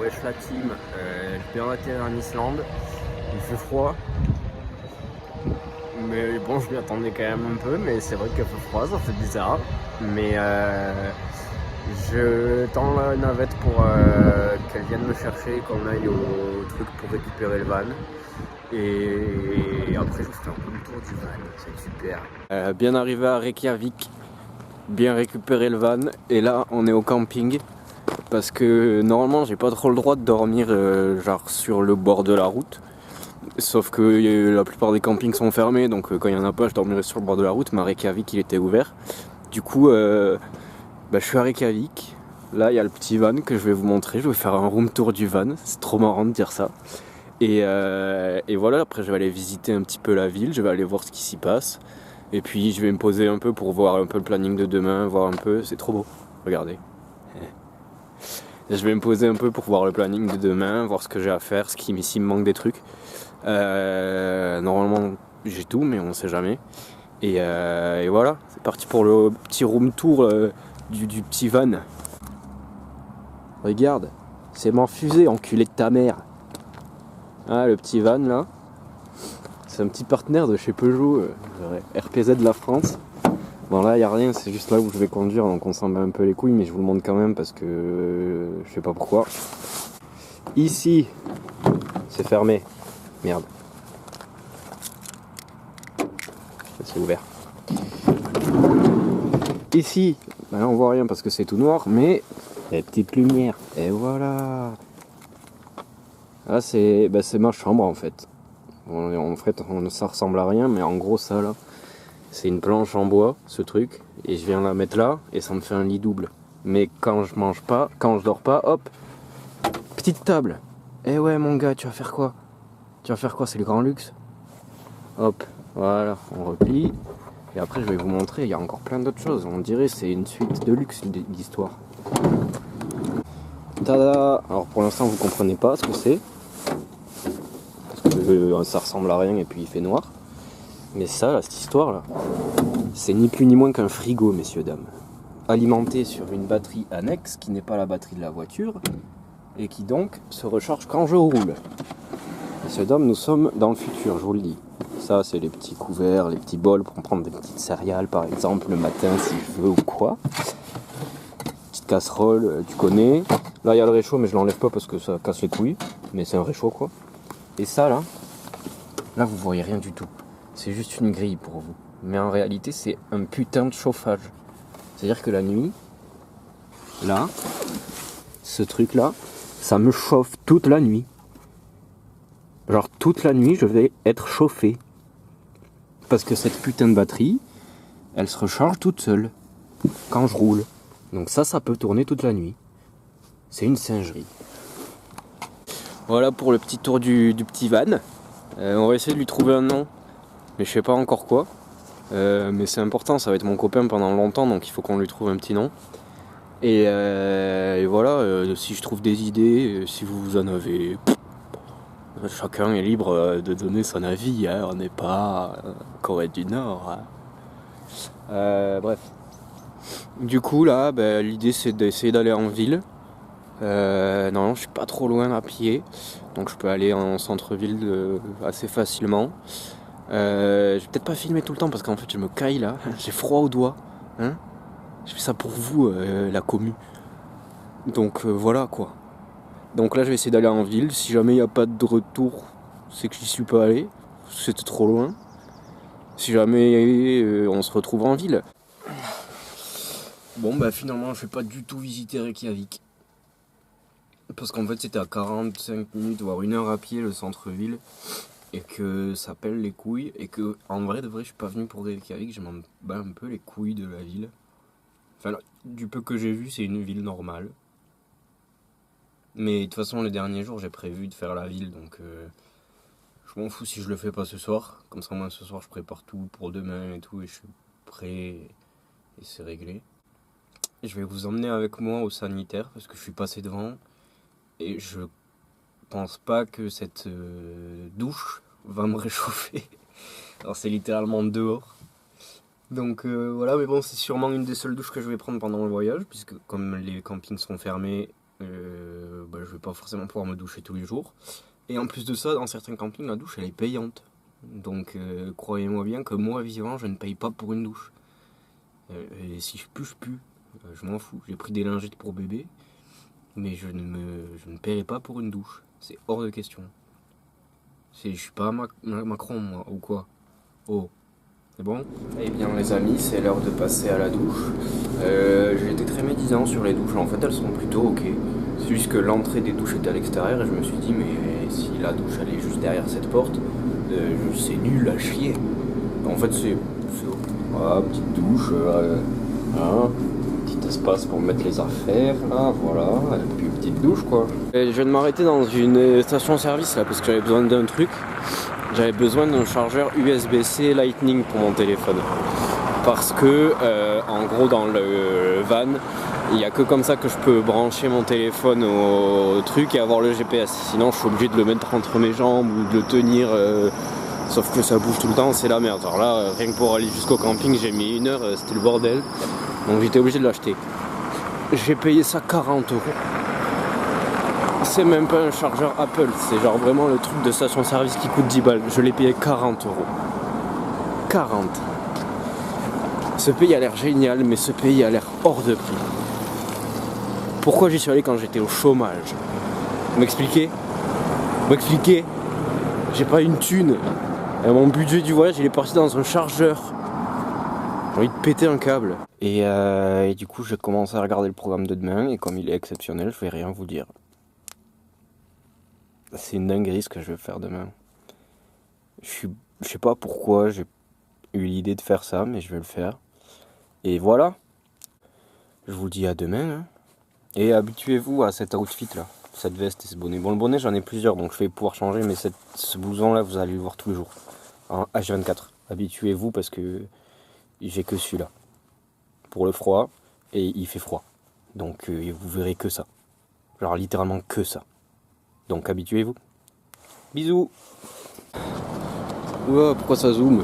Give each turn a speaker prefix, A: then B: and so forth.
A: wesh la team, je viens d'atterrir en Islande, il fait froid, mais bon je m'y attendais quand même un peu, mais c'est vrai qu'il fait froid, ça fait bizarre, mais je tends la navette pour qu'elle vienne me chercher, qu'on aille au truc pour récupérer le van, et après je fais un peu le tour du van, c'est super. Bien arrivé à Reykjavik, bien récupéré le van, et là on est au camping. Parce que normalement j'ai pas trop le droit de dormir genre sur le bord de la route. Sauf que la plupart des campings sont fermés, donc quand il y en a pas je dormirai sur le bord de la route, mais à Reykjavik il était ouvert. Du coup je suis à Reykjavik, là il y a le petit van que je vais vous montrer, je vais faire un room tour du van, c'est trop marrant de dire ça. Et voilà, après je vais aller visiter un petit peu la ville, je vais aller voir ce qui s'y passe. Et puis je vais me poser un peu pour voir un peu le planning de demain, voir un peu, c'est trop beau, regardez. Je vais me poser un peu pour voir le planning de demain, voir ce que j'ai à faire, s'il me manque des trucs. Normalement j'ai tout, mais on sait jamais. Et voilà, c'est parti pour le petit room tour du petit van. Regarde, c'est mon fusée, enculé de ta mère. Ah, le petit van là, c'est un petit partenaire de chez Peugeot, RPZ de la France. Bon là y a rien, c'est juste là où je vais conduire, donc on s'en bat un peu les couilles, mais je vous le montre quand même parce que je sais pas pourquoi. Ici, c'est fermé. Merde. C'est ouvert. Ici, là on voit rien parce que c'est tout noir, mais il y a des petites lumières. Et voilà. Là c'est ma chambre en fait. En fait, ça ressemble à rien, mais en gros ça là, c'est une planche en bois, ce truc, et je viens la mettre là, et ça me fait un lit double. Mais quand je mange pas, quand je dors pas, hop, petite table. Eh ouais mon gars, tu vas faire quoi? Tu vas faire quoi? C'est le grand luxe. Hop, voilà, on replie. Et après je vais vous montrer, il y a encore plein d'autres choses. On dirait c'est une suite de luxe d'histoire. Tada! Alors pour l'instant vous comprenez pas ce que c'est. Parce que ça ressemble à rien et puis il fait noir. Mais ça, là, cette histoire là, c'est ni plus ni moins qu'un frigo, messieurs, dames. Alimenté sur une batterie annexe qui n'est pas la batterie de la voiture et qui donc se recharge quand je roule. Messieurs, dames, nous sommes dans le futur, je vous le dis. Ça, c'est les petits couverts, les petits bols pour prendre des petites céréales, par exemple, le matin si je veux ou quoi. Petite casserole, tu connais. Là, il y a le réchaud, mais je l'enlève pas parce que ça casse les couilles. Mais c'est un réchaud, quoi. Et ça, là, vous voyez rien du tout. C'est juste une grille pour vous. Mais en réalité, c'est un putain de chauffage. C'est-à-dire que la nuit, là, ce truc-là, ça me chauffe toute la nuit. Genre, toute la nuit, je vais être chauffé. Parce que cette putain de batterie, elle se recharge toute seule quand je roule. Donc ça peut tourner toute la nuit. C'est une singerie. Voilà pour le petit tour du petit van. On va essayer de lui trouver un nom. Mais je sais pas encore quoi. Mais c'est important, ça va être mon copain pendant longtemps, donc il faut qu'on lui trouve un petit nom. Et voilà, si je trouve des idées, si vous en avez, chacun est libre de donner son avis, hein, on n'est pas Corée du Nord. Hein. Bref. Du coup là, l'idée c'est d'essayer d'aller en ville. Non, je suis pas trop loin à pied, donc je peux aller en centre-ville assez facilement. Je vais peut-être pas filmer tout le temps parce qu'en fait je me caille là, j'ai froid aux doigts, hein. Je fais ça pour vous, la commu. Donc voilà quoi. Donc là je vais essayer d'aller en ville, si jamais il n'y a pas de retour, c'est que j'y suis pas allé, c'était trop loin. Si jamais on se retrouve en ville. Bon finalement je vais pas du tout visiter Reykjavik. Parce qu'en fait c'était à 45 minutes voire 1 heure à pied le centre-ville. Et que ça pèle les couilles, et que en vrai de vrai je suis pas venu pour Reykjavik, je m'en bats un peu les couilles de la ville. Enfin là, du peu que j'ai vu c'est une ville normale. Mais de toute façon les derniers jours j'ai prévu de faire la ville, donc je m'en fous si je le fais pas ce soir. Comme ça moi ce soir je prépare tout pour demain et tout, et je suis prêt et c'est réglé. Et je vais vous emmener avec moi au sanitaire parce que je suis passé devant et je pense pas que cette douche va me réchauffer. Alors c'est littéralement dehors. Donc voilà, mais bon, c'est sûrement une des seules douches que je vais prendre pendant le voyage, puisque comme les campings sont fermés, je vais pas forcément pouvoir me doucher tous les jours. Et en plus de ça, dans certains campings, la douche elle est payante. Donc croyez-moi bien que moi vivant, je ne paye pas pour une douche. Et si je pue, je pue. Je m'en fous. J'ai pris des lingettes pour bébé, mais je ne paierai pas pour une douche. C'est hors de question. Je suis pas Macron, moi, ou quoi? Oh, c'est bon? Eh bien les amis, c'est l'heure de passer à la douche. J'ai été très médisant sur les douches, en fait elles sont plutôt ok. C'est juste que l'entrée des douches était à l'extérieur et je me suis dit mais si la douche elle est juste derrière cette porte, c'est nul à chier. En fait c'est ok. Voilà, petite douche, hein, petit espace pour mettre les affaires, là, voilà, et puis petite douche quoi. Et je viens de m'arrêter dans une station-service là parce que j'avais besoin d'un truc. J'avais besoin d'un chargeur USB-C Lightning pour mon téléphone. Parce que, en gros, dans le van, il n'y a que comme ça que je peux brancher mon téléphone au truc et avoir le GPS. Sinon, je suis obligé de le mettre entre mes jambes ou de le tenir. Sauf que ça bouge tout le temps, c'est la merde. Alors là, rien que pour aller jusqu'au camping, j'ai mis 1 heure, c'était le bordel. Donc j'étais obligé de l'acheter. J'ai payé ça 40 €. C'est même pas un chargeur Apple, c'est genre vraiment le truc de station-service qui coûte 10 balles. Je l'ai payé 40 €. 40. Ce pays a l'air génial, mais ce pays a l'air hors de prix. Pourquoi j'y suis allé quand j'étais au chômage? Vous m'expliquez? J'ai pas une thune. Et mon budget du voyage, il est parti dans un chargeur. J'ai envie de péter un câble. Et du coup, j'ai commencé à regarder le programme de demain, et comme il est exceptionnel, je vais rien vous dire. C'est une dinguerie ce que je vais faire demain. Je sais pas pourquoi j'ai eu l'idée de faire ça, mais je vais le faire. Et voilà. Je vous dis à demain. Hein. Et habituez-vous à cet outfit là. Cette veste et ce bonnet. Bon, le bonnet j'en ai plusieurs, donc je vais pouvoir changer, mais ce blouson là, vous allez le voir tous les jours. En H24. Habituez-vous parce que j'ai que celui-là. Pour le froid, et il fait froid. Donc vous verrez que ça. Genre littéralement que ça. Donc habituez-vous. Bisous. Ouah, pourquoi ça zoome?